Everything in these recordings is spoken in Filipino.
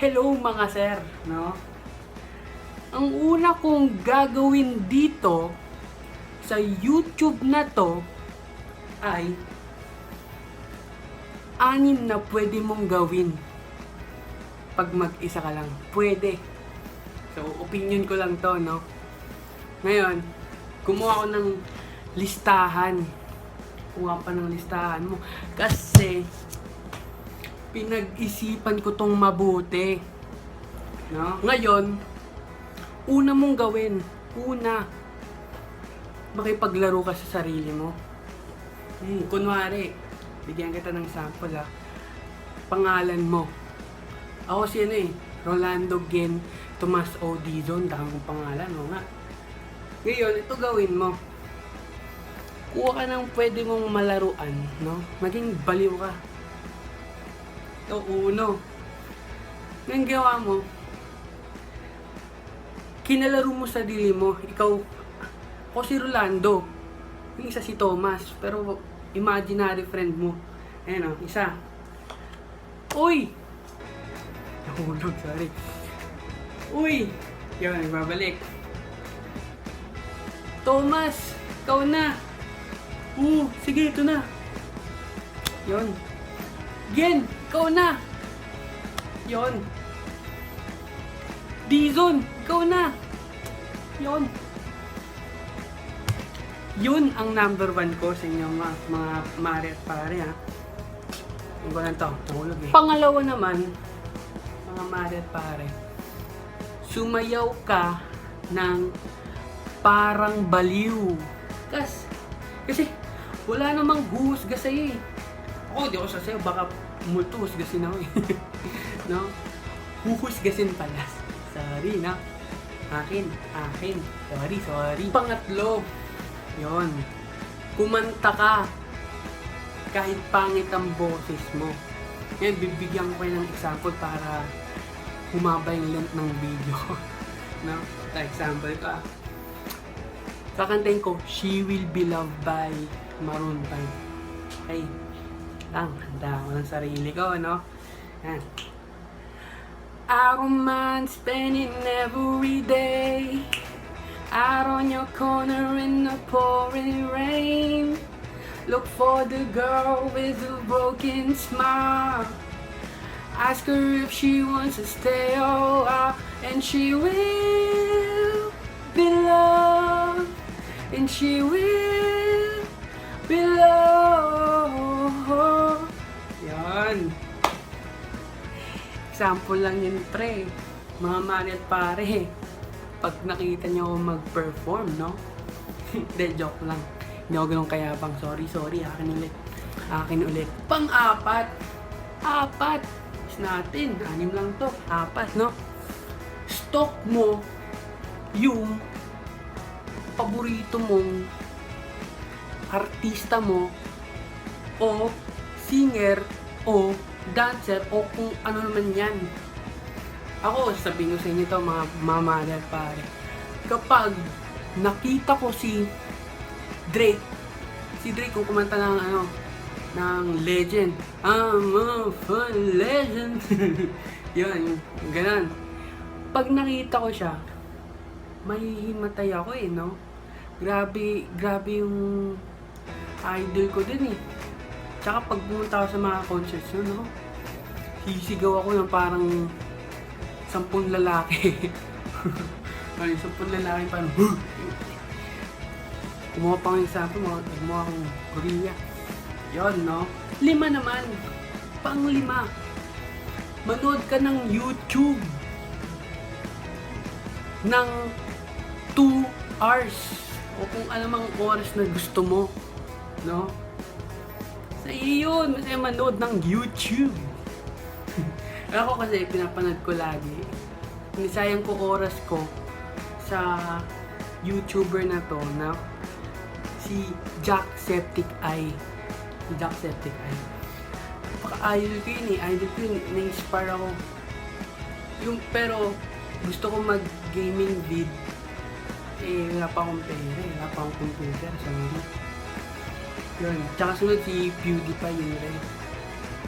Hello mga sir, no? Ang una kong gagawin dito sa YouTube na to ay 6 na pwede mong gawin pag mag-isa ka lang. Pwede. So, opinion ko lang to, no? Ngayon, gumawa ako ng listahan. Kuha pa ng listahan mo. Kasi, pinag-isipan ko tong mabuti. No? Ngayon, una mong gawin. Makipaglaro ka sa sarili mo. Kunwari, bigyan kita ng sample pangalan mo. Ako si Rolando Gen Tomas O. Dizon. Dahil kong pangalan mo nga. Ngayon, ito gawin mo. Kuha ka ng pwede mong malaruan, no? Maging baliw ka. Ito, uno. Ngayon gawa mo, kinalaro mo sa sarili mo. Ikaw, ako si Rolando. Yung isa si Thomas. Pero, imaginary friend mo. Ayan o, isa. Uy! Nahulog, sorry. Uy! Yan, nagbabalik. Thomas, ikaw na. Sige, ito na. Yon. Gen, ikaw na. Yon. Dizon, ikaw na. Yon. Yun ang number 1 ko sa inyo mga mare at pare Yung ko lang to, tulog Pangalawa naman, mga mare at pare, sumayaw ka ng parang baliw. Kasi wala namang huhusga sa'yo Ako, di ako sasayaw, baka multo husgasin ako No? Huhusgasin pala. Sorry, na. Akin. Sorry. Pangatlo, yon. Kumanta ka kahit pangit ang boses mo. Yan, bibigyan ko kayo ng example para humaba yung length ng video. No? Example ka. Kakantayin ko, She Will Be Loved by Maroon 5. Okay. Handa ko ng sarili ko, no? Yan. I don't mind spending every day out on your corner in the pouring rain. Look for the girl with a broken smile. Ask her if she wants to stay or out, and she will be loved, and she will be loved. Yan. Example lang yun, pre. Mga mani at pare. Pag nakita nyo ako mag-perform, no? Hindi, joke lang. Hindi ako ganun kayabang. Sorry. Akin ulit. Pang-apat. 4. Is natin. 6 lang to. 4, no? Stock mo yung paborito mong artista mo o singer o dancer o kung ano naman yan. Ako, sabihin ko sa inyo ito, mga mama at pare. Kapag nakita ko si Drake kung kumanta ng ng Legend. I'm a fun legend. Yun, ganun. Pag nakita ko siya, mahihimatay ako no? Grabe yung idol ko din Tsaka pag pumunta ako sa mga concerts no? Hisigaw ako ng parang 10 lalaki. 10 lalaki parang kumuha pa ng example, kumuha akong Korea. Yun, no? 5 naman. Pang-5. Manood ka ng YouTube ng 2 hours o kung anumang oras na gusto mo, no? Sa iyo yun, masaya manood ng YouTube. Ako kasi pinapanood ko lagi. Nisayang ko oras ko sa YouTuber na to na si Jacksepticeye. Napaka-idol ko yun na-inspire ako. Pero gusto ko mag-gaming vid. Wala pa akong pera, wala pa akong computer. So, yun. Tsaka sunod si PewDiePie yun rin.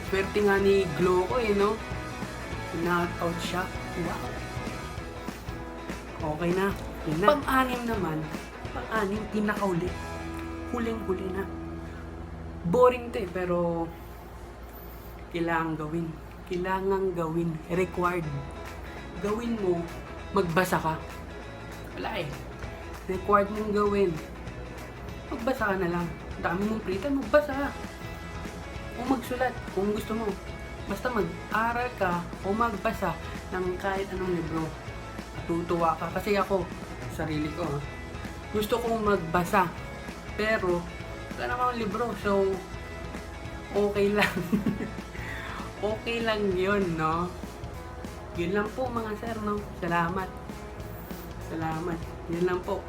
Swerte nga ni Glow ko no? knock out siya. Wow! Okay na. Yun na. Pang-anim naman, pinakauli. Huling-huli na. Boring to pero kailangan gawin. Kailangan gawin. Required. Gawin mo, magbasa ka. Wala Required mong gawin. Magbasa ka na lang. Dami mong free time, magbasa. O magsulat kung gusto mo. Basta mag-aral ka o magbasa ng kahit anong libro. Matutuwa ka. Kasi ako, sarili ko, gusto kong magbasa. Pero, wala namang libro. So, okay lang. Okay lang yun, no? Yun lang po mga sir, no? Salamat. Yun lang po.